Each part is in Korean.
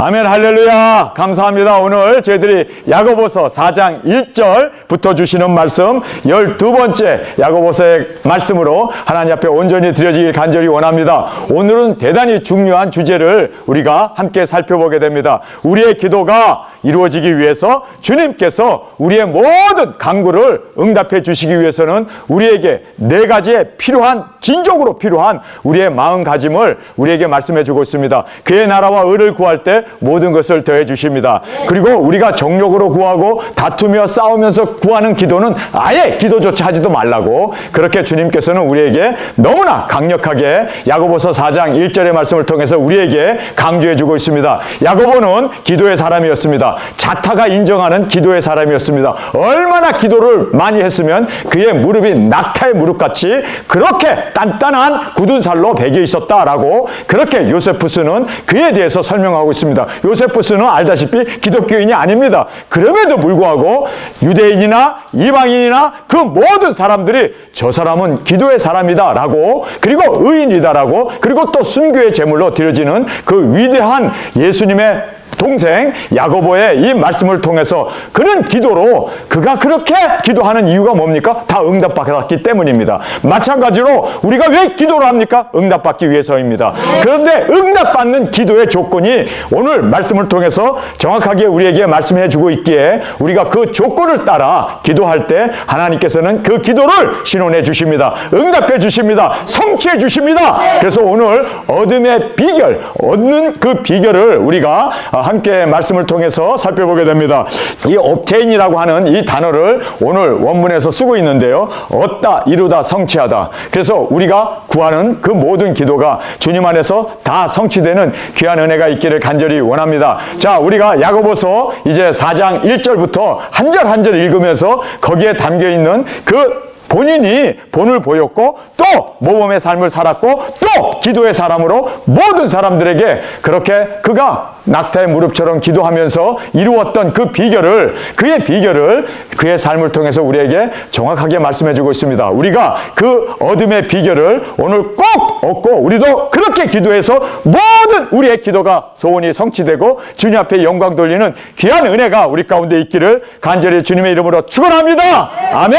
아멘, 할렐루야. 감사합니다. 오늘 저희들이 야고보서 4장 1절부터 주시는 말씀 12번째 야고보서의 말씀으로 하나님 앞에 온전히 드려지길 간절히 원합니다. 오늘은 대단히 중요한 주제를 우리가 함께 살펴보게 됩니다. 우리의 기도가 이루어지기 위해서 주님께서 우리의 모든 간구를 응답해 주시기 위해서는 우리에게 네 가지의 필요한, 진정으로 필요한 우리의 마음가짐을 우리에게 말씀해 주고 있습니다. 그의 나라와 의를 구할 때 모든 것을 더해 주십니다. 그리고 우리가 정욕으로 구하고 다투며 싸우면서 구하는 기도는 아예 기도조차 하지도 말라고, 그렇게 주님께서는 우리에게 너무나 강력하게 야고보서 4장 1절의 말씀을 통해서 우리에게 강조해 주고 있습니다. 야고보는 기도의 사람이었습니다. 자타가 인정하는 기도의 사람이었습니다. 얼마나 기도를 많이 했으면 그의 무릎이 낙타의 무릎같이 그렇게 단단한 굳은 살로 배겨 있었다라고, 그렇게 요세푸스는 그에 대해서 설명하고 있습니다. 요세푸스는 알다시피 기독교인이 아닙니다. 그럼에도 불구하고 유대인이나 이방인이나 그 모든 사람들이 저 사람은 기도의 사람이다 라고, 그리고 의인이다 라고, 그리고 또 순교의 제물로 드려지는 그 위대한 예수님의 동생 야고보의 이 말씀을 통해서 그는 기도로, 그가 그렇게 기도하는 이유가 뭡니까? 다 응답받았기 때문입니다. 마찬가지로 우리가 왜 기도를 합니까? 응답받기 위해서입니다. 그런데 응답받는 기도의 조건이 오늘 말씀을 통해서 정확하게 우리에게 말씀해 주고 있기에 우리가 그 조건을 따라 기도할 때 하나님께서는 그 기도를 신원해 주십니다. 응답해 주십니다. 성취해 주십니다. 그래서 오늘 얻음의 비결, 얻는 그 비결을 우리가 함께 말씀을 통해서 살펴보게 됩니다. 이 obtain이라고 하는 이 단어를 오늘 원문에서 쓰고 있는데요. 얻다, 이루다, 성취하다. 그래서 우리가 구하는 그 모든 기도가 주님 안에서 다 성취되는 귀한 은혜가 있기를 간절히 원합니다. 자, 우리가 야고보서 이제 4장 1절부터 한 절 한 절 읽으면서 거기에 담겨있는 그 본인이 본을 보였고 또 모범의 삶을 살았고 또 기도의 사람으로 모든 사람들에게 그렇게 그가 낙타의 무릎처럼 기도하면서 이루었던 그 비결을, 그의 비결을 그의 삶을 통해서 우리에게 정확하게 말씀해 주고 있습니다. 우리가 그 얻음의 비결을 오늘 꼭 얻고 우리도 그렇게 기도해서 모든 우리의 기도가 소원이 성취되고 주님 앞에 영광 돌리는 귀한 은혜가 우리 가운데 있기를 간절히 주님의 이름으로 축원합니다. 아멘.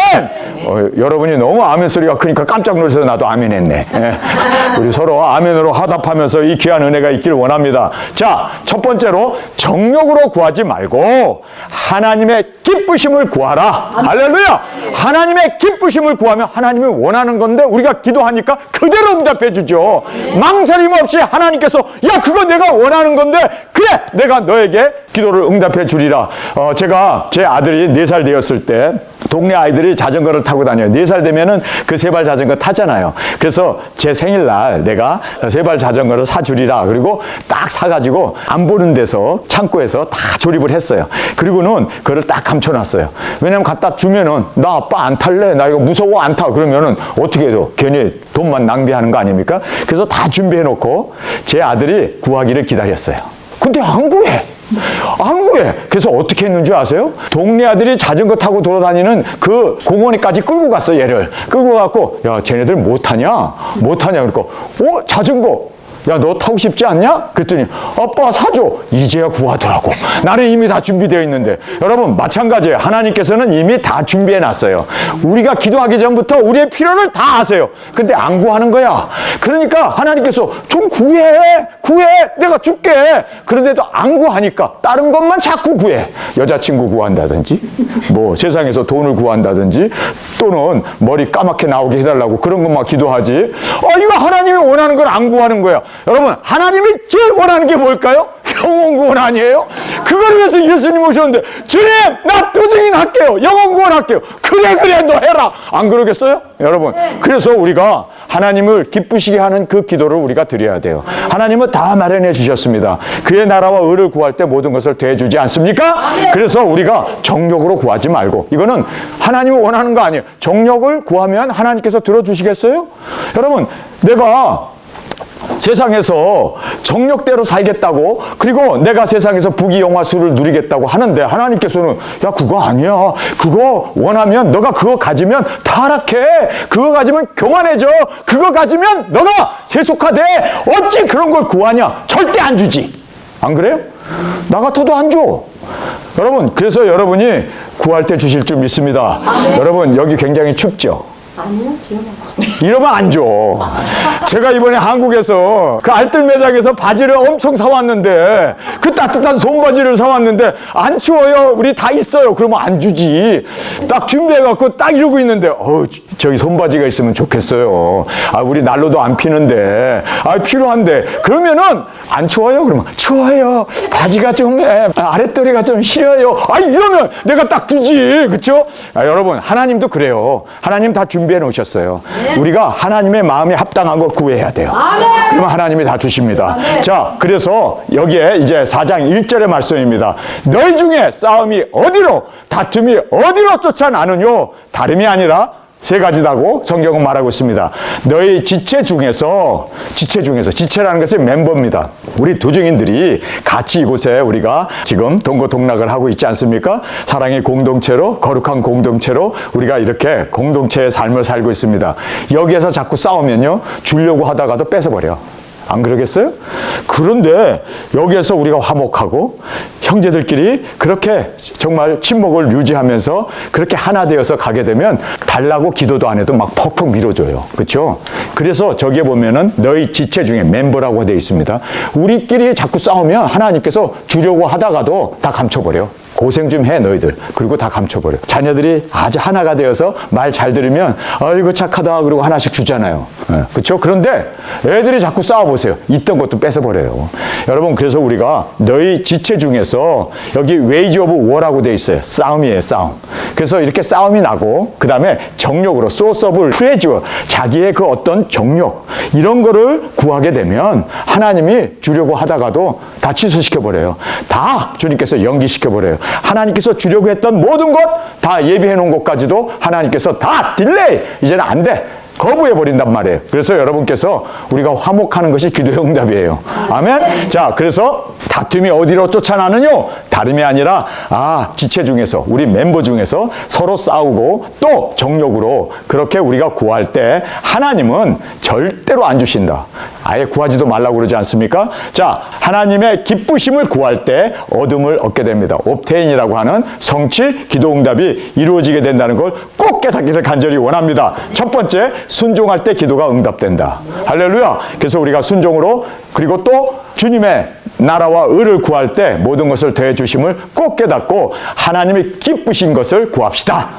여러분이 너무 아멘 소리가 크니까 깜짝 놀라서 나도 아멘 했네. 우리 서로 아멘으로 화답하면서 이 귀한 은혜가 있기를 원합니다. 자, 첫 번째로 정욕으로 구하지 말고 하나님의 기쁘심을 구하라. 할렐루야. 하나님의 기쁘심을 구하면 하나님이 원하는 건데 우리가 기도하니까 그대로 응답해 주죠. 망설임 없이 하나님께서 야, 그거 내가 원하는 건데 그래, 내가 너에게 기도를 응답해 주리라. 제가 제 아들이 4살 되었을 때 동네 아이들이 자전거를 타고 다녀요. 4살 되면은 그 3발 자전거 타잖아요. 그래서 제 생일날 내가 3발 자전거를 사주리라. 그리고 딱 사가지고 안 보는 데서 창고에서 다 조립을 했어요. 그리고는 그걸 딱 감춰놨어요. 왜냐면 갖다 주면은 나 아빠 안 탈래. 나 이거 무서워 안 타. 그러면은 어떻게 해도 괜히 돈만 낭비하는 거 아닙니까? 그래서 다 준비해놓고 제 아들이 구하기를 기다렸어요. 근데 안 구해. 안 구해. 그래서 어떻게 했는지 아세요? 동네 아들이 자전거 타고 돌아다니는 그 공원에까지 끌고 갔어. 얘를 끌고 가고, 야, 쟤네들 못하냐? 그러니까 자전거 야, 너 타고 싶지 않냐? 그랬더니 아빠 사줘. 이제야 구하더라고. 나는 이미 다 준비되어 있는데. 여러분, 마찬가지예요. 하나님께서는 이미 다 준비해 놨어요. 우리가 기도하기 전부터 우리의 필요를 다 아세요. 근데 안 구하는 거야. 그러니까 하나님께서 좀 구해 내가 줄게. 그런데도 안 구하니까 다른 것만 자꾸 구해. 여자친구 구한다든지 뭐 세상에서 돈을 구한다든지 또는 머리 까맣게 나오게 해달라고 그런 것만 기도하지. 이거 하나님이 원하는 걸 안 구하는 거야. 여러분, 하나님이 제일 원하는 게 뭘까요? 영혼 구원 아니에요? 그걸 위해서 예수님 오셨는데 주님, 나 또 증인할게요. 영혼 구원할게요. 그래 너 해라. 안 그러겠어요? 여러분, 그래서 우리가 하나님을 기쁘시게 하는 그 기도를 우리가 드려야 돼요. 하나님은 다 마련해 주셨습니다. 그의 나라와 의를 구할 때 모든 것을 더해주지 않습니까? 그래서 우리가 정욕으로 구하지 말고, 이거는 하나님이 원하는 거 아니에요. 정욕을 구하면 하나님께서 들어주시겠어요? 여러분, 내가 세상에서 정욕대로 살겠다고, 그리고 내가 세상에서 부귀영화수를 누리겠다고 하는데 하나님께서는 야, 그거 아니야. 그거 원하면 너가 그거 가지면 타락해. 그거 가지면 교만해져. 그거 가지면 너가 세속화돼. 어찌 그런 걸 구하냐. 절대 안 주지. 안 그래요? 나 같아도 안 줘. 여러분, 그래서 여러분이 구할 때 주실 줄 믿습니다. 여러분, 여기 굉장히 춥죠? 아니요, 지금 이러면 안 줘. 제가 이번에 한국에서 그 알뜰 매장에서 바지를 엄청 사왔는데, 그 따뜻한 손바지를 사왔는데, 안 추워요. 우리 다 있어요. 그러면 안 주지. 딱 준비해갖고 딱 이러고 있는데, 저기 손바지가 있으면 좋겠어요. 아, 우리 난로도 안 피는데, 아, 필요한데. 그러면은, 안 추워요? 그러면, 추워요. 바지가 좀, 아랫도리가 좀 시려요. 아, 이러면 내가 딱 주지. 그쵸? 아, 여러분, 하나님도 그래요. 하나님 다 준비해 놓으셨어요. 우리가 하나님의 마음에 합당한 걸 구해야 돼요. 그러면 하나님이 다 주십니다. 자, 그래서 여기에 이제 4장 1절의 말씀입니다. 너희 중에 싸움이 어디로, 다툼이 어디로 쫓아나느뇨? 다름이 아니라 세 가지다고 성경은 말하고 있습니다. 너희 지체라는 것은 멤버입니다. 우리 도중인들이 같이 이곳에 우리가 지금 동고동락을 하고 있지 않습니까? 사랑의 공동체로, 거룩한 공동체로 우리가 이렇게 공동체의 삶을 살고 있습니다. 여기에서 자꾸 싸우면요, 주려고 하다가도 뺏어버려. 안 그러겠어요? 그런데 여기에서 우리가 화목하고 형제들끼리 그렇게 정말 친목을 유지하면서 그렇게 하나 되어서 가게 되면 달라고 기도도 안 해도 막 퍽퍽 밀어줘요. 그렇죠? 그래서 저기에 보면은 너희 지체 중에 멤버라고 되어 있습니다. 우리끼리 자꾸 싸우면 하나님께서 주려고 하다가도 다 감춰버려. 고생 좀 해 너희들. 그리고 다 감춰버려. 자녀들이 아주 하나가 되어서 말 잘 들으면 아이고 착하다 그러고 하나씩 주잖아요. 그렇죠? 그런데 애들이 자꾸 싸워보세요. 있던 것도 뺏어버려요. 여러분, 그래서 우리가 너희 지체 중에서 여기 웨이지 오브 워라고 되어 있어요. 싸움이에요, 싸움. 그래서 이렇게 싸움이 나고 그 다음에 정욕으로 소스 오브 플레저, 자기의 그 어떤 정욕 이런 거를 구하게 되면 하나님이 주려고 하다가도 다 취소시켜버려요. 다 주님께서 연기시켜버려요. 하나님께서 주려고 했던 모든 것 다 예비해 놓은 것까지도 하나님께서 다 딜레이, 이제는 안 돼, 거부해 버린단 말이에요. 그래서 여러분께서 우리가 화목하는 것이 기도의 응답이에요. 아멘. 자, 그래서 다툼이 어디로 쫓아나느뇨? 다름이 아니라 지체 중에서, 우리 멤버 중에서 서로 싸우고 또 정욕으로 그렇게 우리가 구할 때 하나님은 절대로 안 주신다. 아예 구하지도 말라고 그러지 않습니까? 자, 하나님의 기쁘심을 구할 때 얻음을 얻게 됩니다. 옵테인이라고 하는 성취, 기도 응답이 이루어지게 된다는 걸 꼭 깨닫기를 간절히 원합니다. 첫 번째, 순종할 때 기도가 응답된다. 할렐루야. 그래서 우리가 순종으로, 그리고 또 주님의 나라와 의를 구할 때 모든 것을 더해 주심을 꼭 깨닫고 하나님이 기쁘신 것을 구합시다.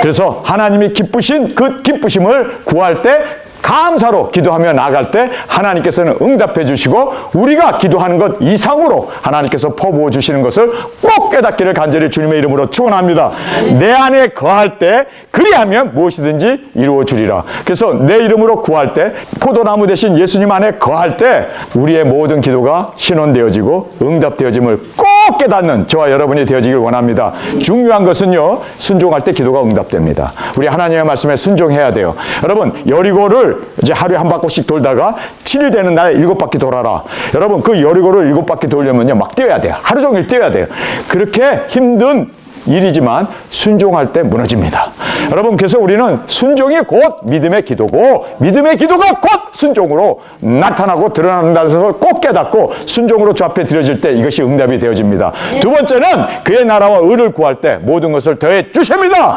그래서 하나님이 기쁘신 그 기쁘심을 구할 때 감사로 기도하며 나아갈 때 하나님께서는 응답해 주시고 우리가 기도하는 것 이상으로 하나님께서 퍼부어 주시는 것을 꼭 깨닫기를 간절히 주님의 이름으로 축원합니다. 내 안에 거할 때 그리하면 무엇이든지 이루어 주리라. 그래서 내 이름으로 구할 때, 포도나무 대신 예수님 안에 거할 때 우리의 모든 기도가 신원되어지고 응답되어짐을 꼭 깨닫는 저와 여러분이 되어지길 원합니다. 중요한 것은요, 순종할 때 기도가 응답됩니다. 우리 하나님의 말씀에 순종해야 돼요. 여러분, 여리고를 이제 하루에 한 바퀴씩 돌다가 7일 되는 날에 7바퀴 돌아라. 여러분, 그 여리고를 7바퀴 돌려면요, 막 뛰어야 돼요. 하루 종일 뛰어야 돼요. 그렇게 힘든 일이지만 순종할 때 무너집니다. 여러분, 그래서 우리는 순종이 곧 믿음의 기도고, 믿음의 기도가 곧 순종으로 나타나고 드러난다는 것을 꼭 깨닫고 순종으로 주 앞에 드려질 때 이것이 응답이 되어집니다. 두 번째는 그의 나라와 의를 구할 때 모든 것을 더해 주십니다.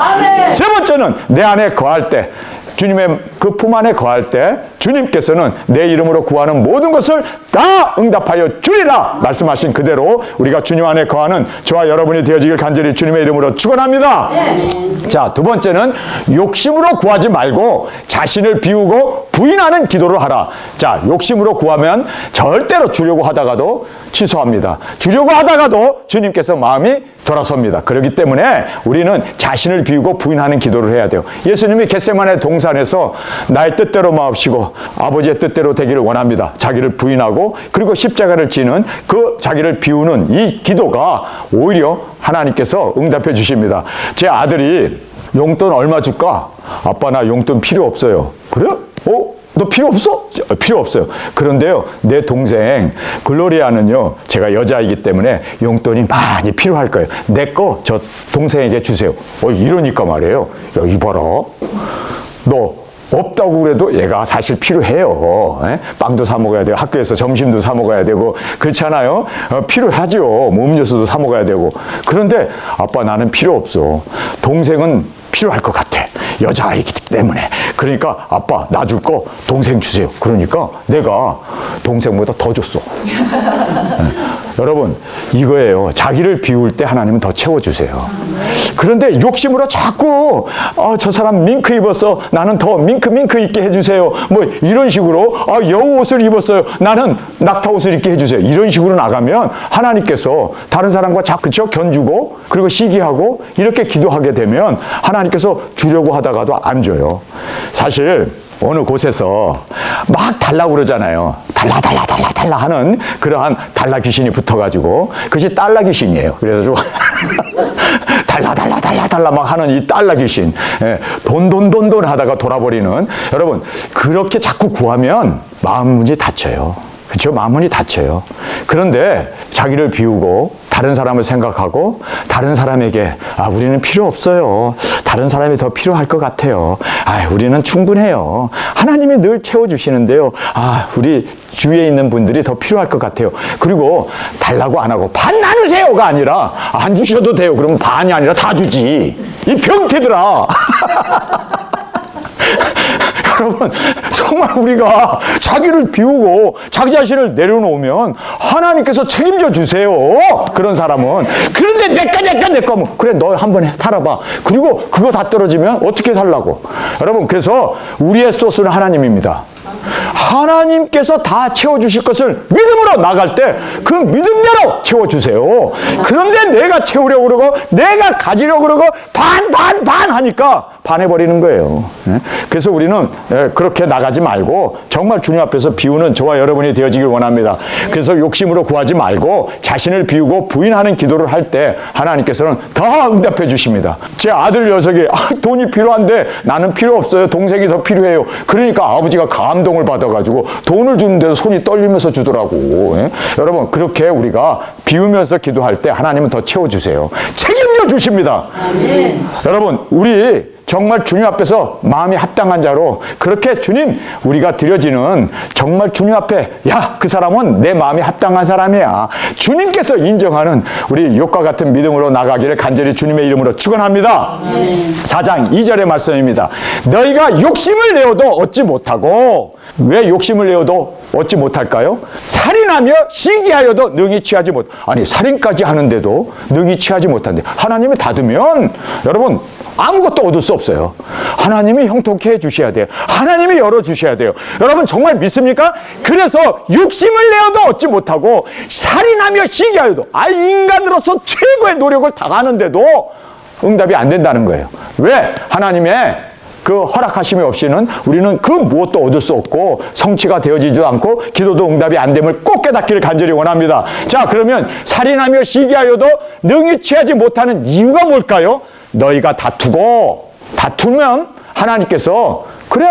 세 번째는 내 안에 거할 때, 주님의 그 품 안에 거할 때 주님께서는 내 이름으로 구하는 모든 것을 다 응답하여 주리라 말씀하신 그대로 우리가 주님 안에 거하는 저와 여러분이 되어지길 간절히 주님의 이름으로 축원합니다. 자, 두 번째는 욕심으로 구하지 말고 자신을 비우고 부인하는 기도를 하라. 자, 욕심으로 구하면 절대로 주려고 하다가도 취소합니다. 주려고 하다가도 주님께서 마음이 돌아섭니다. 그렇기 때문에 우리는 자신을 비우고 부인하는 기도를 해야 돼요. 예수님이 겟세마네 동산에서 나의 뜻대로 마옵시고 아버지의 뜻대로 되기를 원합니다. 자기를 부인하고 그리고 십자가를 지는 그 자기를 비우는 이 기도가 오히려 하나님께서 응답해 주십니다. 제 아들이 용돈 얼마 줄까? 아빠, 나 용돈 필요 없어요. 그래? 너 필요 없어? 필요 없어요. 그런데요, 내 동생 글로리아는요, 제가 여자이기 때문에 용돈이 많이 필요할 거예요. 내 거 저 동생에게 주세요. 이러니까 말이에요. 야, 이봐라. 너 없다고 그래도 얘가 사실 필요해요. 예? 빵도 사 먹어야 되고 학교에서 점심도 사 먹어야 되고 그렇잖아요. 필요하죠. 뭐 음료수도 사 먹어야 되고. 그런데 아빠 나는 필요 없어. 동생은 필요할 것 같아. 여자아이기 때문에. 그러니까 아빠 나 줄 거 동생 주세요. 그러니까 내가 동생보다 더 줬어. 여러분 이거예요. 자기를 비울 때 하나님은 더 채워주세요. 그런데 욕심으로 자꾸 저 사람 밍크 입었어. 나는 더 밍크 입게 해주세요. 뭐 이런 식으로 여우 옷을 입었어요. 나는 낙타 옷을 입게 해주세요. 이런 식으로 나가면 하나님께서 다른 사람과 자꾸 견주고 그리고 시기하고 이렇게 기도하게 되면 하나님께서 주려고 하다가도 안 줘요. 사실 어느 곳에서 막 달라고 그러잖아요. 달라 하는 그러한 달라 귀신이 붙어가지고 그것이 달라 귀신이에요. 그래서 달라 막 하는 이 달라 귀신. 예, 돈 하다가 돌아버리는. 여러분 그렇게 자꾸 구하면 마음문이 닫혀요. 그렇죠? 마음문이 닫혀요. 그런데 자기를 비우고 다른 사람을 생각하고 다른 사람에게 우리는 필요 없어요. 다른 사람이 더 필요할 것 같아요. 우리는 충분해요. 하나님이 늘 채워주시는데요. 우리 주위에 있는 분들이 더 필요할 것 같아요. 그리고 달라고 안 하고 반 나누세요가 아니라 안 주셔도 돼요. 그러면 반이 아니라 다 주지. 이 병태들아. 여러분 정말 우리가 자기를 비우고 자기 자신을 내려놓으면 하나님께서 책임져 주세요. 그런 사람은. 그런데 내꺼 하면 그래 너 한번 살아봐. 그리고 그거 다 떨어지면 어떻게 살라고. 여러분 그래서 우리의 소스는 하나님입니다. 하나님께서 다 채워주실 것을 믿음으로 나갈 때 그 믿음대로 채워주세요. 그런데 내가 채우려고 그러고 내가 가지려고 그러고 반 하니까 반해버리는 거예요. 그래서 우리는 그렇게 나가지 말고 정말 주님 앞에서 비우는 저와 여러분이 되어지길 원합니다. 그래서 욕심으로 구하지 말고 자신을 비우고 부인하는 기도를 할 때 하나님께서는 더 응답해 주십니다. 제 아들 녀석이 돈이 필요한데 나는 필요 없어요. 동생이 더 필요해요. 그러니까 아버지가 감동을 받아가지고 돈을 주는데도 손이 떨리면서 주더라고. 여러분 그렇게 우리가 비우면서 기도할 때 하나님은 더 채워주세요. 책임져 주십니다. 아멘. 여러분 우리 정말 주님 앞에서 마음이 합당한 자로 그렇게 주님 우리가 드려지는 정말 주님 앞에 그 사람은 내 마음이 합당한 사람이야. 주님께서 인정하는 우리 욕과 같은 믿음으로 나가기를 간절히 주님의 이름으로 축원합니다. 4장 2절의 말씀입니다. 너희가 욕심을 내어도 얻지 못하고. 왜 욕심을 내어도 얻지 못할까요? 살인하며 시기하여도 능히 취하지 못. 아니 살인까지 하는데도 능히 취하지 못한대. 하나님이 닫으면 여러분 아무것도 얻을 수 없어요. 하나님이 형통케 해주셔야 돼요. 하나님이 열어주셔야 돼요. 여러분 정말 믿습니까? 그래서 욕심을 내어도 얻지 못하고 살인하며 시기하여도 인간으로서 최고의 노력을 다하는데도 응답이 안 된다는 거예요. 왜? 하나님의 그 허락하심이 없이는 우리는 그 무엇도 얻을 수 없고 성취가 되어지지도 않고 기도도 응답이 안 됨을 꼭 깨닫기를 간절히 원합니다. 자 그러면 살인하며 시기하여도 능히 취하지 못하는 이유가 뭘까요? 너희가 다투면 하나님께서 그래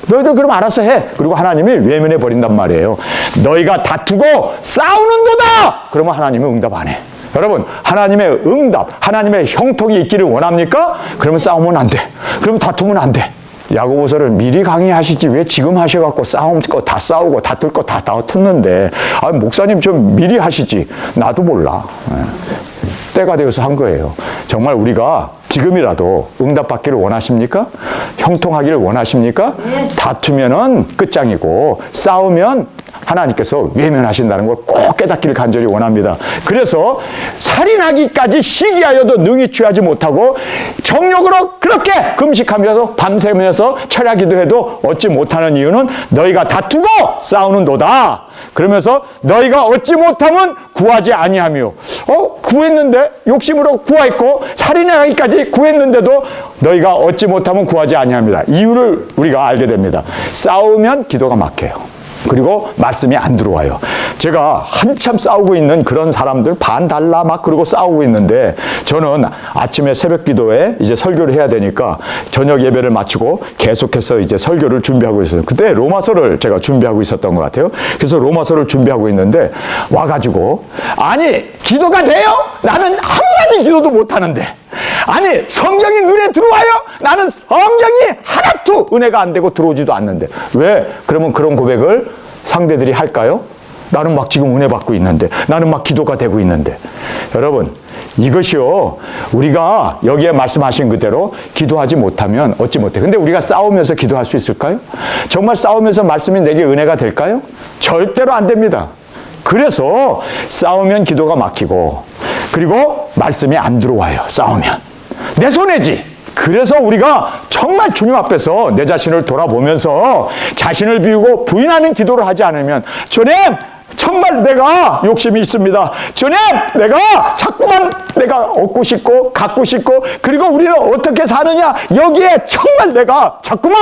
너희들 그럼 알아서 해. 그리고 하나님이 외면해 버린단 말이에요. 너희가 다투고 싸우는도다. 그러면 하나님은 응답 안 해. 여러분 하나님의 응답 하나님의 형통이 있기를 원합니까? 그러면 싸우면 안 돼. 그러면 다투면 안 돼. 야고보서를 미리 강의하시지 왜 지금 하셔갖고 싸움 거 다 싸우고 다툴 거 다 다투는데 목사님 좀 미리 하시지. 나도 몰라. 때가 되어서 한 거예요. 정말 우리가 지금이라도 응답받기를 원하십니까? 형통하기를 원하십니까? 다투면은 끝장이고 싸우면 하나님께서 외면하신다는 걸 꼭 깨닫기를 간절히 원합니다. 그래서 살인하기까지 시기하여도 능히 취하지 못하고 정욕으로 그렇게 금식하면서 밤새면서 철야기도 해도 얻지 못하는 이유는 너희가 다투고 싸우는도다. 그러면서 너희가 얻지 못하면 구하지 아니하며 구했는데 욕심으로 구했고 살인하기까지 구했는데도 너희가 얻지 못하면 구하지 아니합니다. 이유를 우리가 알게 됩니다. 싸우면 기도가 막혀요. 그리고 말씀이 안 들어와요. 제가 한참 싸우고 있는 그런 사람들 반달라 막 그러고 싸우고 있는데 저는 아침에 새벽 기도에 이제 설교를 해야 되니까 저녁 예배를 마치고 계속해서 이제 설교를 준비하고 있어요. 그때 로마서를 제가 준비하고 있었던 것 같아요. 그래서 로마서를 준비하고 있는데 와가지고 아니 기도가 돼요? 나는 한마디 기도도 못하는데 아니 성경이 눈에 들어와요? 나는 성경이 하나도 은혜가 안 되고 들어오지도 않는데 왜 그러면 그런 고백을 상대들이 할까요? 나는 막 지금 은혜 받고 있는데, 나는 막 기도가 되고 있는데. 여러분, 이것이요, 우리가 여기에 말씀하신 그대로 기도하지 못하면 얻지 못해. 근데 우리가 싸우면서 기도할 수 있을까요? 정말 싸우면서 말씀이 내게 은혜가 될까요? 절대로 안 됩니다. 그래서 싸우면 기도가 막히고, 그리고 말씀이 안 들어와요. 싸우면 내 손해지. 그래서 우리가 정말 주님 앞에서 내 자신을 돌아보면서 자신을 비우고 부인하는 기도를 하지 않으면, 주님 정말 내가 욕심이 있습니다. 주님 내가 자꾸만 내가 얻고 싶고 갖고 싶고, 그리고 우리는 어떻게 사느냐, 여기에 정말 내가 자꾸만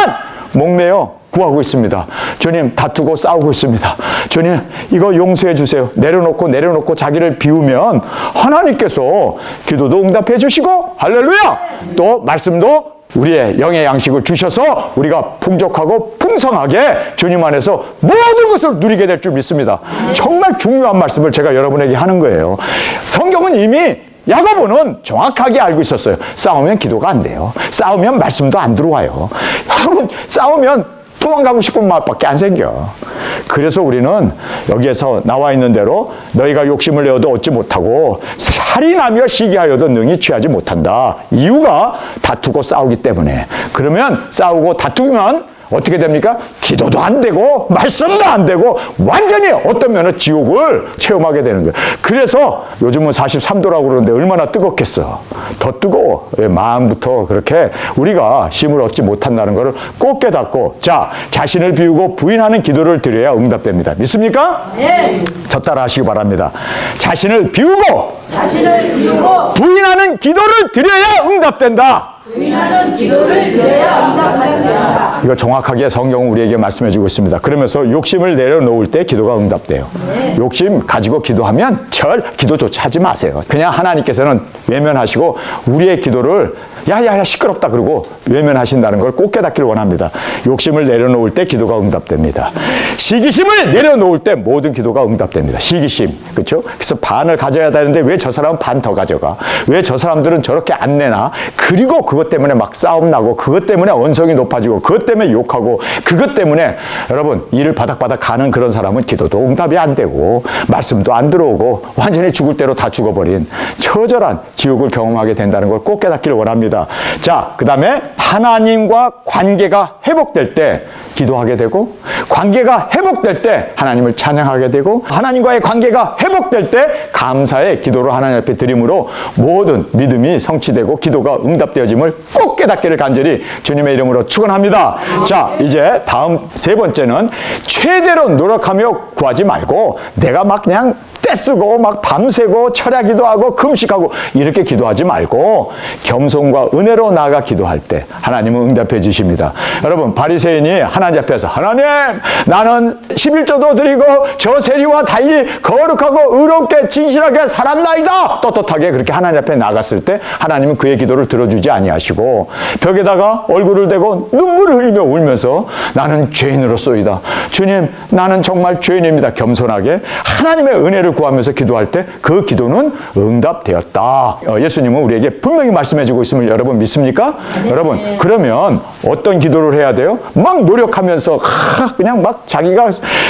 목매여 구하고 있습니다. 주님 다투고 싸우고 있습니다. 주님 이거 용서해 주세요. 내려놓고 자기를 비우면 하나님께서 기도도 응답해 주시고, 할렐루야, 또 말씀도 우리의 영의 양식을 주셔서 우리가 풍족하고 풍성하게 주님 안에서 모든 것을 누리게 될 줄 믿습니다. 정말 중요한 말씀을 제가 여러분에게 하는 거예요. 성경은 이미 야고보는 정확하게 알고 있었어요. 싸우면 기도가 안 돼요. 싸우면 말씀도 안 들어와요. 여러분, 싸우면 도망가고 싶은 마음밖에 안 생겨. 그래서 우리는 여기에서 나와 있는 대로 너희가 욕심을 내어도 얻지 못하고 살인하며 시기하여도 능히 취하지 못한다. 이유가 다투고 싸우기 때문에. 그러면 싸우고 다투면 어떻게 됩니까? 기도도 안 되고 말씀도 안 되고 완전히 어떤 면은 지옥을 체험하게 되는 거예요. 그래서 요즘은 43도라고 그러는데 얼마나 뜨겁겠어. 더 뜨거워. 마음부터 그렇게 우리가 힘을 얻지 못한다는 것을 꼭 깨닫고, 자, 자신을 비우고 부인하는 기도를 드려야 응답됩니다. 믿습니까? 네. 저 따라 하시기 바랍니다. 자신을 비우고 부인하는 기도를 드려야 응답된다. 부인하는 기도를 드려야 응답한다. 이거 정확하게 성경은 우리에게 말씀해 주고 있습니다. 그러면서 욕심을 내려놓을 때 기도가 응답돼요. 네. 욕심 가지고 기도하면 기도조차 하지 마세요. 그냥 하나님께서는 외면하시고 우리의 기도를 야야야 시끄럽다 그러고 외면하신다는 걸 꼭 깨닫기를 원합니다. 욕심을 내려놓을 때 기도가 응답됩니다. 시기심을 내려놓을 때 모든 기도가 응답됩니다. 시기심, 그렇죠? 그래서 반을 가져야 되는데 왜 저 사람은 반 더 가져가? 왜 저 사람들은 저렇게 안 내나? 그리고 그것 때문에 막 싸움 나고, 그것 때문에 언성이 높아지고, 그것 때문에 욕하고, 그것 때문에 여러분 일을 바닥바닥 가는 그런 사람은 기도도 응답이 안 되고 말씀도 안 들어오고 완전히 죽을 대로 다 죽어버린 처절한 지옥을 경험하게 된다는 걸 꼭 깨닫기를 원합니다. 자, 그 다음에 하나님과 관계가 회복될 때 기도하게 되고, 관계가 회복될 때 하나님을 찬양하게 되고, 하나님과의 관계가 회복될 때 감사의 기도를 하나님 앞에 드림으로 모든 믿음이 성취되고 기도가 응답되어짐을 꼭 깨닫기를 간절히 주님의 이름으로 축원합니다. 자, 이제 다음 세 번째는 최대로 노력하며 구하지 말고 내가 막 그냥 떼쓰고 막 밤새고 철야기도 하고 금식하고 이렇게 기도하지 말고 겸손과 은혜로 나아가 기도할 때 하나님은 응답해 주십니다. 여러분, 바리새인이 하나님 앞에서 하나님 나는 11조도 드리고 저 세리와 달리 거룩하고 의롭게 진실하게 살았나이다 떳떳하게 그렇게 하나님 앞에 나갔을 때 하나님은 그의 기도를 들어주지 아니하시고 벽에다가 얼굴을 대고 눈물을 흘리며 울면서 나는 죄인으로소이다. 주님 나는 정말 죄인입니다. 겸손하게 하나님의 은혜를 구하면서 기도할 때 그 기도는 응답되었다. 예수님은 우리에게 분명히 말씀해주고 있음을 여러분 믿습니까? 네. 여러분, 그러면 어떤 기도를 해야 돼요? 막 노력하면서 그냥 막 자기가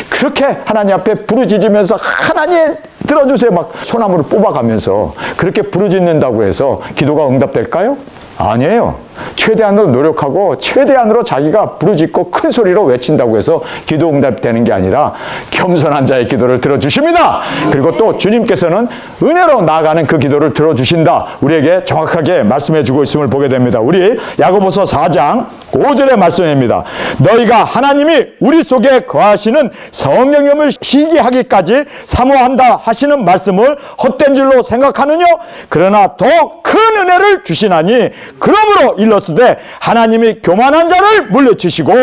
그렇게 하나님 앞에 부르짖으면서 하나님 들어주세요 막 소나무를 뽑아가면서 그렇게 부르짖는다고 해서 기도가 응답될까요? 아니에요. 최대한으로 노력하고 최대한으로 자기가 부르짖고 큰 소리로 외친다고 해서 기도 응답되는 게 아니라 겸손한 자의 기도를 들어주십니다. 그리고 또 주님께서는 은혜로 나아가는 그 기도를 들어주신다. 우리에게 정확하게 말씀해 주고 있음을 보게 됩니다. 우리 야고보서 4장 5절의 말씀입니다. 너희가 하나님이 우리 속에 거하시는 성령님을 희귀하기까지 사모한다 하시는 말씀을 헛된 줄로 생각하느냐? 그러나 더욱 큰 은혜를 주시나니 그러므로 일렀으되 하나님이 교만한 자를 물리치시고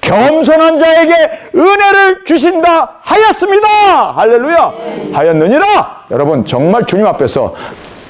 겸손한 자에게 은혜를 주신다 하였습니다. 할렐루야. 하였느니라. 여러분, 정말 주님 앞에서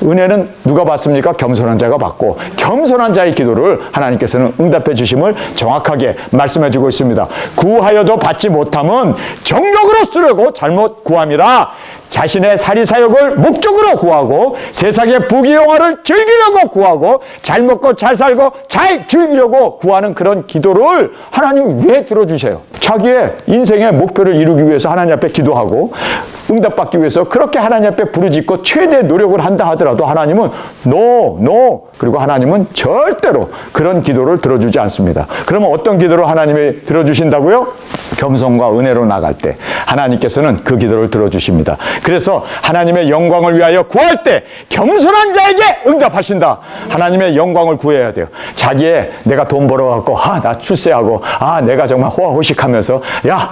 은혜는 누가 받습니까? 겸손한 자가 받고, 겸손한 자의 기도를 하나님께서는 응답해 주심을 정확하게 말씀해 주고 있습니다. 구하여도 받지 못함은 정욕으로 쓰려고 잘못 구함이라 자신의 사리사욕을 목적으로 구하고 세상의 부귀영화를 즐기려고 구하고 잘 먹고 잘 살고 잘 즐기려고 구하는 그런 기도를 하나님 왜 들어주세요? 자기의 인생의 목표를 이루기 위해서 하나님 앞에 기도하고 응답받기 위해서 그렇게 하나님 앞에 부르짖고 최대 노력을 한다 하더라도 하나님은 no. 그리고 하나님은 절대로 그런 기도를 들어주지 않습니다. 그러면 어떤 기도를 하나님이 들어주신다고요? 겸손과 은혜로 나갈 때 하나님께서는 그 기도를 들어주십니다. 그래서 하나님의 영광을 위하여 구할 때 겸손한 자에게 응답하신다. 하나님의 영광을 구해야 돼요. 자기의 내가 돈 벌어갖고 나 출세하고 내가 정말 호화호식하면서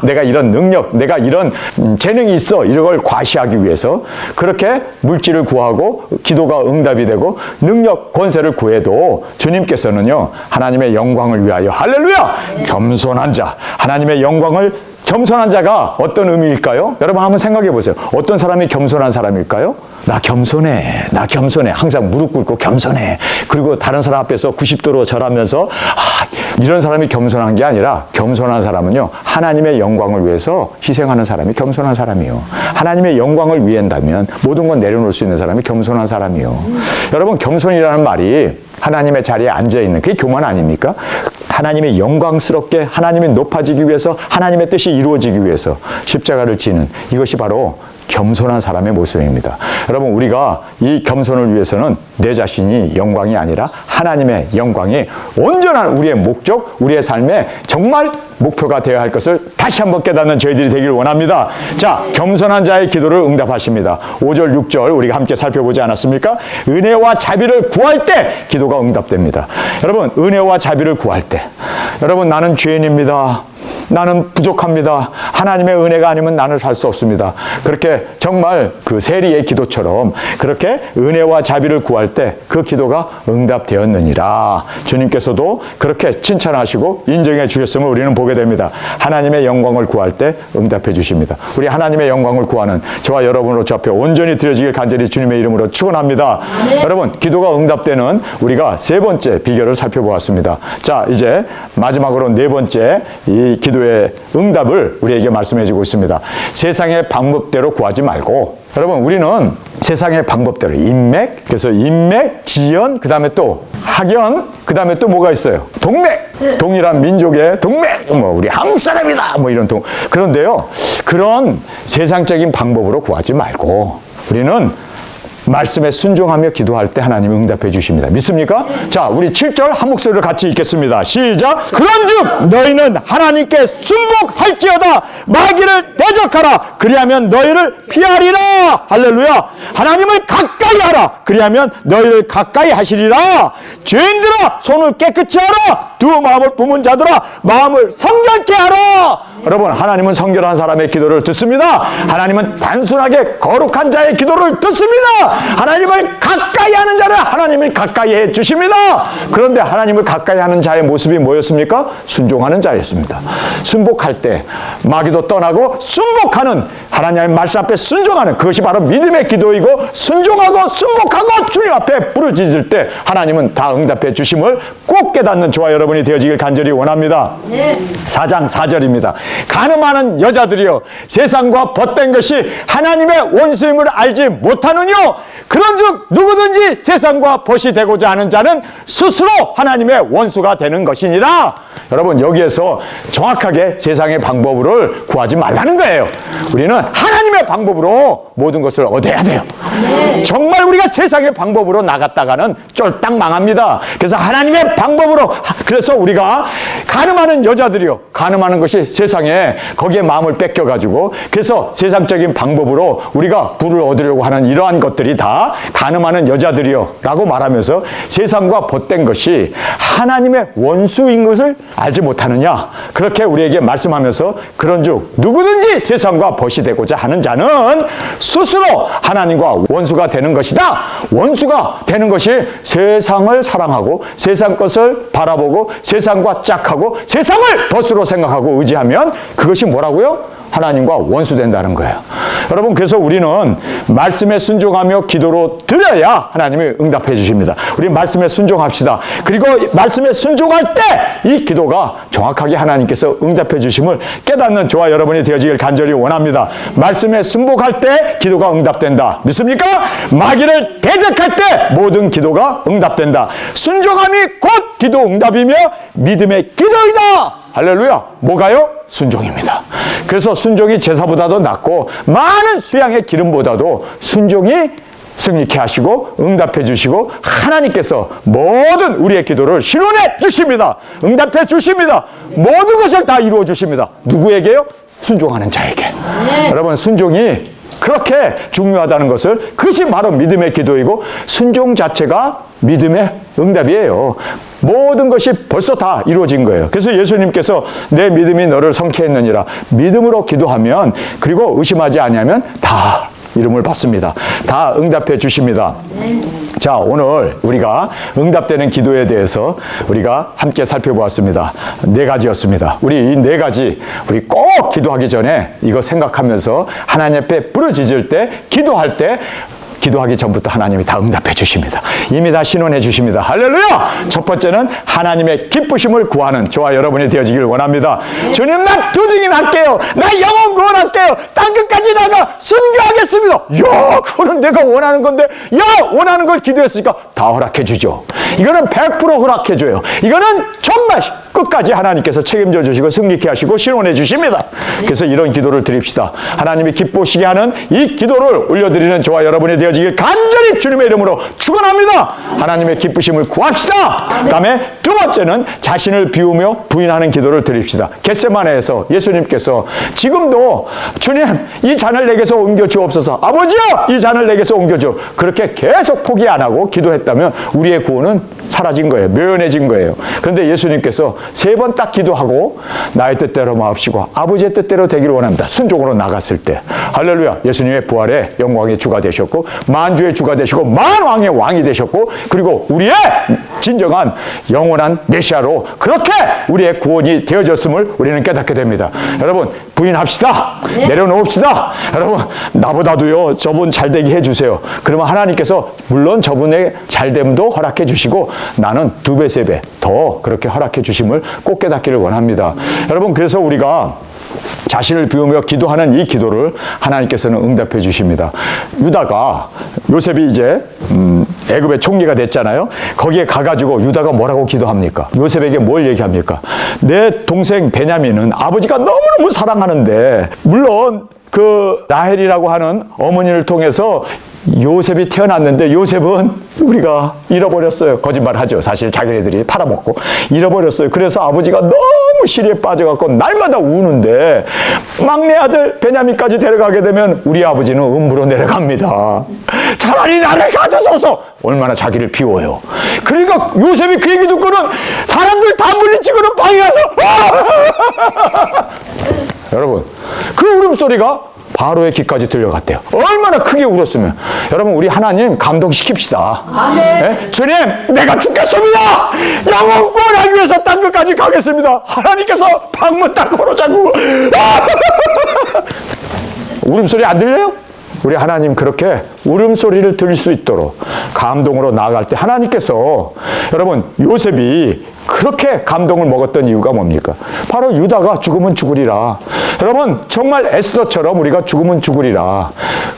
내가 이런 능력 내가 이런 재능이 있어 이런 걸 과시하기 위해서 그렇게 물질을 구하고 기도가 응답이 되고 능력 권세를 구해도 주님께서는요 하나님의 영광을 위하여 할렐루야 겸손한 자 하나님의 영광을 겸손한 자가 어떤 의미일까요? 여러분 한번 생각해 보세요. 어떤 사람이 겸손한 사람일까요? 나 겸손해. 항상 무릎 꿇고 겸손해. 그리고 다른 사람 앞에서 90도로 절하면서 이런 사람이 겸손한 게 아니라 겸손한 사람은요. 하나님의 영광을 위해서 희생하는 사람이 겸손한 사람이요. 하나님의 영광을 위한다면 모든 건 내려놓을 수 있는 사람이 겸손한 사람이요. 여러분 겸손이라는 말이 하나님의 자리에 앉아있는 그게 교만 아닙니까? 하나님의 영광스럽게 하나님이 높아지기 위해서 하나님의 뜻이 이루어지기 위해서 십자가를 지는 이것이 바로 겸손한 사람의 모습입니다. 여러분 우리가 이 겸손을 위해서는 내 자신이 영광이 아니라 하나님의 영광이 온전한 우리의 목적, 우리의 삶의 정말 목표가 되어야 할 것을 다시 한번 깨닫는 저희들이 되기를 원합니다. 자, 겸손한 자의 기도를 응답하십니다. 5절, 6절 우리가 함께 살펴보지 않았습니까? 은혜와 자비를 구할 때 기도가 응답됩니다. 여러분 은혜와 자비를 구할 때 여러분 나는 죄인입니다. 나는 부족합니다. 하나님의 은혜가 아니면 나는 살 수 없습니다. 그렇게 정말 그 세리의 기도처럼 그렇게 은혜와 자비를 구할 때 그 기도가 응답되었느니라. 주님께서도 그렇게 칭찬하시고 인정해 주셨음을 우리는 보게 됩니다. 하나님의 영광을 구할 때 응답해 주십니다. 우리 하나님의 영광을 구하는 저와 여러분으로 저 앞에 온전히 드려지길 간절히 주님의 이름으로 축원합니다. 여러분 기도가 응답되는 우리가 세 번째 비결을 살펴보았습니다. 자 이제 마지막으로 네 번째 이 기도의 응답을 우리에게 말씀해 주고 있습니다. 세상의 방법대로 구하지 말고 여러분 우리는 세상의 방법대로 인맥, 그래서 인맥, 지연, 그 다음에 또 학연, 그 다음에 또 뭐가 있어요? 동맥! 동일한 민족의 동맥! 우리 한국 사람이다! 이런 그런데요, 그런 세상적인 방법으로 구하지 말고 우리는 말씀에 순종하며 기도할 때 하나님이 응답해 주십니다. 믿습니까? 자, 우리 7절 한 목소리로 같이 읽겠습니다. 시작! 그런즉 너희는 하나님께 순복할지어다 마귀를 대적하라 그리하면 너희를 피하리라. 할렐루야. 하나님을 가까이 하라 그리하면 너희를 가까이 하시리라. 죄인들아 손을 깨끗이 하라. 두 마음을 품은 자들아 마음을 성결케 하라. 여러분 하나님은 성결한 사람의 기도를 듣습니다. 하나님은 단순하게 거룩한 자의 기도를 듣습니다. 하나님을 가까이 하는 자를 하나님을 가까이 해 주십니다. 그런데 하나님을 가까이 하는 자의 모습이 뭐였습니까? 순종하는 자였습니다. 순복할 때 마귀도 떠나고 순복하는 하나님의 말씀 앞에 순종하는 그것이 바로 믿음의 기도이고 순종하고 순복하고 주님 앞에 부르짖을 때 하나님은 다 응답해 주심을 꼭 깨닫는 저와 여러분이 되어지길 간절히 원합니다. 4장 4절입니다. 가늠하는 여자들이여 세상과 벗된 것이 하나님의 원수임을 알지 못하느뇨. 그런즉 누구든지 세상과 벗이 되고자 하는 자는 스스로 하나님의 원수가 되는 것이니라. 여러분 여기에서 정확하게 세상의 방법을 구하지 말라는 거예요. 우리는 하나님의 방법으로 모든 것을 얻어야 돼요. 정말 우리가 세상의 방법으로 나갔다가는 쫄딱 망합니다. 그래서 하나님의 방법으로 그래서 우리가 가늠하는 여자들이요 가늠하는 것이 세상에 거기에 마음을 뺏겨가지고 그래서 세상적인 방법으로 우리가 부를 얻으려고 하는 이러한 것들이 다 가늠하는 여자들이요 라고 말하면서 세상과 벗된 것이 하나님의 원수인 것을 알지 못하느냐 그렇게 우리에게 말씀하면서 그런즉 누구든지 세상과 벗이 되고자 하는 자는 스스로 하나님과 원수가 되는 것이다. 원수가 되는 것이 세상을 사랑하고 세상 것을 바라보고 세상과 짝하고 세상을 벗으로 생각하고 의지하면 그것이 뭐라고요? 하나님과 원수된다는 거예요. 여러분, 그래서 우리는 말씀에 순종하며 기도로 드려야 하나님이 응답해 주십니다. 우리 말씀에 순종합시다. 그리고 말씀에 순종할 때 이 기도가 정확하게 하나님께서 응답해 주심을 깨닫는 저와 여러분이 되어지길 간절히 원합니다. 말씀에 순복할 때 기도가 응답된다. 믿습니까? 마귀를 대적할 때 모든 기도가 응답된다. 순종함이 곧 기도 응답이며 믿음의 기도이다. 할렐루야. 뭐가요? 순종입니다. 그래서 순종이 제사보다도 낫고 많은 수양의 기름보다도 순종이 승리케 하시고 응답해 주시고 하나님께서 모든 우리의 기도를 실현해 주십니다. 응답해 주십니다. 모든 것을 다 이루어 주십니다. 누구에게요? 순종하는 자에게. 여러분, 순종이 그렇게 중요하다는 것을, 그것이 바로 믿음의 기도이고 순종 자체가 믿음의 응답이에요. 모든 것이 벌써 다 이루어진 거예요. 그래서 예수님께서 내 믿음이 너를 성케 했느니라. 믿음으로 기도하면, 그리고 의심하지 아니하면 다 이름을 받습니다. 다 응답해 주십니다. 자, 오늘 우리가 응답되는 기도에 대해서 우리가 함께 살펴보았습니다. 4가지였습니다. 우리 이 4가지 우리 꼭 기도하기 전에 이거 생각하면서 하나님 앞에 부르짖을 때, 기도할 때, 기도하기 전부터 하나님이 다 응답해 주십니다. 이미 다 신원해 주십니다. 할렐루야! 첫 번째는 하나님의 기쁘심을 구하는 저와 여러분이 되어지길 원합니다. 주님, 나 2증인 할게요. 나 영혼 구원할게요. 땅끝까지 나가 순교하겠습니다. 야, 그거는 내가 원하는 건데, 야, 원하는 걸 기도했으니까 다 허락해 주죠. 이거는 100% 허락해 줘요. 이거는 정말 끝까지 하나님께서 책임져 주시고 승리케 하시고 신원해 주십니다. 그래서 이런 기도를 드립시다. 하나님이 기쁘시게 하는 이 기도를 올려드리는 저와 여러분이 되어지길 간절히 주님의 이름으로 축원합니다. 하나님의 기쁘심을 구합시다. 그 다음에 2번째는 자신을 비우며 부인하는 기도를 드립시다. 겟세마네에서 예수님께서 지금도 주님, 이 잔을 내게서 옮겨 주옵소서. 아버지요, 이 잔을 내게서 옮겨 주. 그렇게 계속 포기 안 하고 기도했다면 우리의 구원은 사라진 거예요. 묘연해진 거예요. 그런데 예수님께서 3번 딱 기도하고 나의 뜻대로 마옵시고 아버지의 뜻대로 되기를 원합니다. 순종으로 나갔을 때, 할렐루야, 예수님의 부활의 영광의 주가 되셨고 만주의 주가 되시고 만왕의 왕이 되셨고, 그리고 우리의 진정한 영원한 메시아로 그렇게 우리의 구원이 되어졌음을 우리는 깨닫게 됩니다. 여러분, 부인합시다. 내려놓읍시다. 여러분, 나보다도요 저분 잘되게 해주세요. 그러면 하나님께서 물론 저분의 잘됨도 허락해 주시고 나는 2배 3배 더 그렇게 허락해 주심을 꼭 깨닫기를 원합니다. 여러분, 그래서 우리가 자신을 비우며 기도하는 이 기도를 하나님께서는 응답해 주십니다. 유다가, 요셉이 이제 애굽의 총리가 됐잖아요. 거기에 가가지고 유다가 뭐라고 기도합니까? 요셉에게 뭘 얘기합니까? 내 동생 베냐민은 아버지가 너무너무 사랑하는데, 물론 그 라헬이라고 하는 어머니를 통해서 요셉이 태어났는데 요셉은 우리가 잃어버렸어요. 거짓말하죠. 사실 자기네들이 팔아먹고 잃어버렸어요. 그래서 아버지가 너무 시리에 빠져갖고 날마다 우는데 막내 아들 베냐민까지 데려가게 되면 우리 아버지는 음부로 내려갑니다. 차라리 나를 가두소서. 얼마나 자기를 비워요. 그러니까 요셉이 그 얘기 듣고는 사람들 다 물리치고는 방에 가서 여러분, 그 울음소리가 바로의 귀까지 들려갔대요. 얼마나 크게 울었으면. 여러분, 우리 하나님 감동시킵시다. 아멘. 네? 주님, 내가 죽겠습니다. 영혼 구원하기 위해서 땅 끝까지 가겠습니다. 하나님께서 방문 딱 걸어 잠그고 울음소리 안 들려요? 우리 하나님 그렇게 울음소리를 들을 수 있도록 감동으로 나아갈 때 하나님께서, 여러분, 요셉이 그렇게 감동을 먹었던 이유가 뭡니까? 바로 유다가 죽으면 죽으리라. 여러분, 정말 에스더처럼 우리가 죽으면 죽으리라.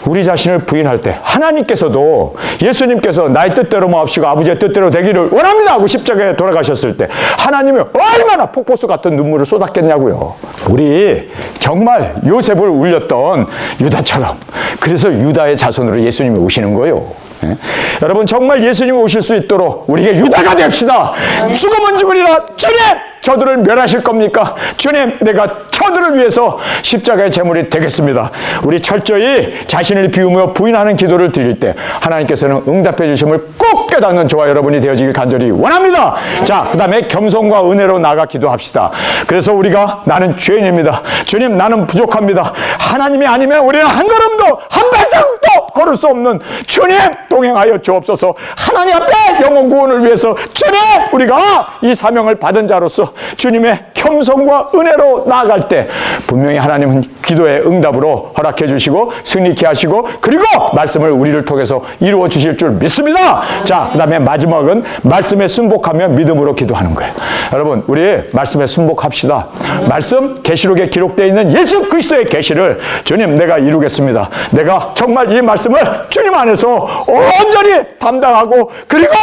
우리 자신을 부인할 때 하나님께서도, 예수님께서 나의 뜻대로 마옵시고 아버지의 뜻대로 되기를 원합니다 하고 십자가에 돌아가셨을 때 하나님이 얼마나 폭포수 같은 눈물을 쏟았겠냐고요. 우리 정말 요셉을 울렸던 유다처럼, 그래서 유다의 자손으로 예수님이 오시는 거예요. 예? 여러분, 정말 예수님이 오실 수 있도록 우리가 유다가 됩시다. 죽으면 죽으리라. 주님, 저들을 멸하실 겁니까? 주님, 내가 저들을 위해서 십자가의 제물이 되겠습니다. 우리 철저히 자신을 비우며 부인하는 기도를 드릴 때 하나님께서는 응답해 주심을 꼭 깨닫는 저와 여러분이 되어지길 간절히 원합니다. 자, 그 다음에 겸손과 은혜로 나가 기도합시다. 그래서 우리가, 나는 죄인입니다. 주님, 나는 부족합니다. 하나님이 아니면 우리는 한 걸음도 한 발자국도 걸을 수 없는 주님 동행하여 주옵소서. 하나님 앞에 영혼 구원을 위해서 주님 우리가 이 사명을 받은 자로서 주님의 겸손과 은혜로 나아갈 때 분명히 하나님은 기도의 응답으로 허락해 주시고 승리케 하시고 그리고 말씀을 우리를 통해서 이루어 주실 줄 믿습니다. 자, 그 다음에 마지막은 말씀에 순복하며 믿음으로 기도하는 거예요. 여러분 우리 말씀에 순복합시다. 말씀 계시록에 기록되어 있는 예수 그리스도의 계시를 주님 내가 이루겠습니다. 내가 정말 이 말씀을 주님 안에서 온전히 담당하고 그리고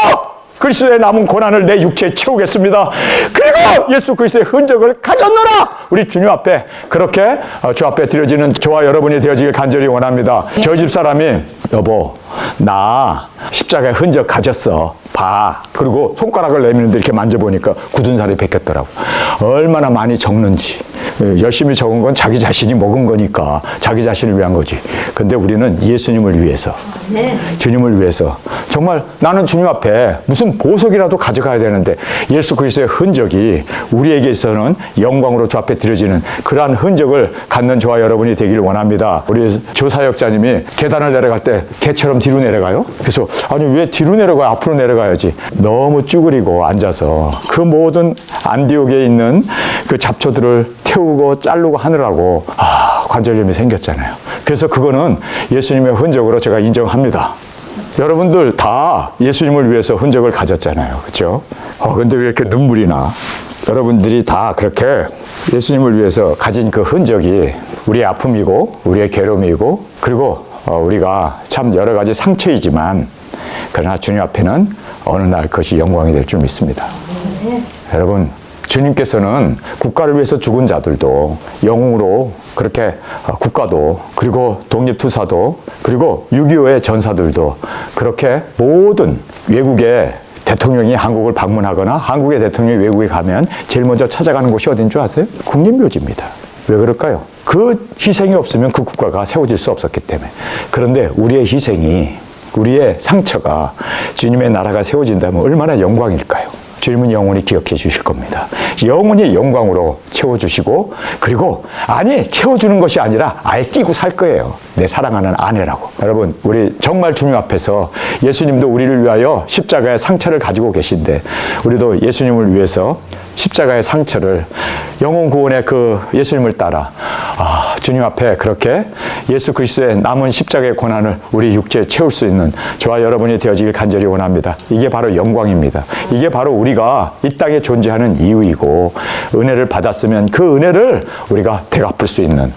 그리스도의 남은 고난을 내 육체에 채우겠습니다. 그리고 예수 그리스도의 흔적을 가졌노라. 우리 주님 앞에 그렇게 주 앞에 드려지는 저와 여러분이 되어지길 간절히 원합니다. 저희 집 사람이 여보 나 십자가의 흔적 가졌어. 봐. 그리고 손가락을 내미는데 이렇게 만져보니까 굳은 살이 벗겼더라고. 얼마나 많이 적는지. 열심히 적은 건 자기 자신이 먹은 거니까 자기 자신을 위한 거지. 근데 우리는 예수님을 위해서 주님을 위해서 정말 나는 주님 앞에 무슨 보석이라도 가져가야 되는데 예수 그리스도의 흔적이 우리에게 있어서는 영광으로 주 앞에 드려지는 그러한 흔적을 갖는 저와 여러분이 되기를 원합니다. 우리 조사역자님이 계단을 내려갈 때 개처럼 뒤로 내려가요. 그래서 아니 왜 뒤로 내려가요? 앞으로 내려가야지. 너무 쭈그리고 앉아서 그 모든 안디옥에 있는 그 잡초들을 태우고 자르고 하느라고 관절염이 생겼잖아요. 그래서 그거는 예수님의 흔적으로 제가 인정합니다. 여러분들 다 예수님을 위해서 흔적을 가졌잖아요. 그렇죠? 근데 왜 이렇게 눈물이 나? 여러분들이 다 그렇게 예수님을 위해서 가진 그 흔적이 우리의 아픔이고 우리의 괴로움이고 그리고 우리가 참 여러 가지 상처이지만 그러나 주님 앞에는 어느 날 그것이 영광이 될 줄 믿습니다. 여러분 주님께서는 국가를 위해서 죽은 자들도 영웅으로 그렇게 국가도 그리고 독립투사도 그리고 6.25의 전사들도 그렇게 모든 외국의 대통령이 한국을 방문하거나 한국의 대통령이 외국에 가면 제일 먼저 찾아가는 곳이 어딘 줄 아세요? 국립묘지입니다. 왜 그럴까요? 그 희생이 없으면 그 국가가 세워질 수 없었기 때문에. 그런데 우리의 희생이 우리의 상처가 주님의 나라가 세워진다면 얼마나 영광일까요? 주님은 영원히 기억해 주실 겁니다. 영원히 영광으로 채워주시고 그리고 아니 채워주는 것이 아니라 아예 끼고 살 거예요. 내 사랑하는 아내라고. 여러분 우리 정말 주님 앞에서 예수님도 우리를 위하여 십자가의 상처를 가지고 계신데 우리도 예수님을 위해서 십자가의 상처를 영혼 구원의 그 예수님을 따라 주님 앞에 그렇게 예수 그리스도의 남은 십자가의 고난을 우리 육체에 채울 수 있는 저와 여러분이 되어지길 간절히 원합니다. 이게 바로 영광입니다. 이게 바로 우리가 이 땅에 존재하는 이유이고 은혜를 받았으면 그 은혜를 우리가 되갚을 수 있는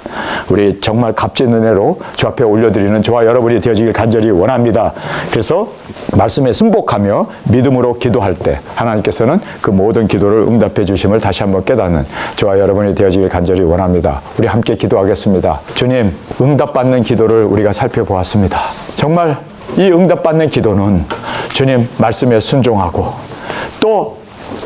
우리 정말 값진 은혜로 주 앞에 올려드리는 저와 여러분이 되어지길 간절히 원합니다. 그래서 말씀에 순복하며 믿음으로 기도할 때 하나님께서는 그 모든 기도를 응답해 주심을 다시 한번 깨닫는 저와 여러분이 되어지길 간절히 원합니다. 우리 함께 기도하겠습니다. 주님, 응답받는 기도를 우리가 살펴보았습니다. 정말 이 응답받는 기도는 주님 말씀에 순종하고 또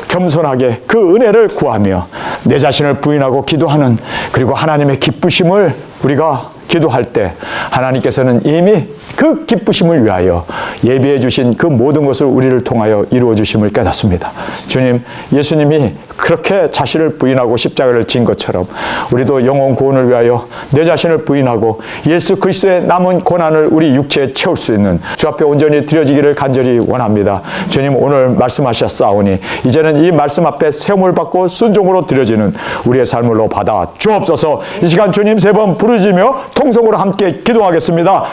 겸손하게 그 은혜를 구하며 내 자신을 부인하고 기도하는 그리고 하나님의 기쁘심을 우리가 기도할 때 하나님께서는 이미 그 기쁘심을 위하여 예비해 주신 그 모든 것을 우리를 통하여 이루어 주심을 깨닫습니다. 주님, 예수님이 그렇게 자신을 부인하고 십자가를 진 것처럼 우리도 영혼 구원을 위하여 내 자신을 부인하고 예수 그리스도의 남은 고난을 우리 육체에 채울 수 있는 주 앞에 온전히 드려지기를 간절히 원합니다. 주님 오늘 말씀하셨사오니 이제는 이 말씀 앞에 세움을 받고 순종으로 드려지는 우리의 삶으로 받아 주옵소서. 이 시간 주님 세 번 부르짖으며 통성으로 함께 기도하겠습니다.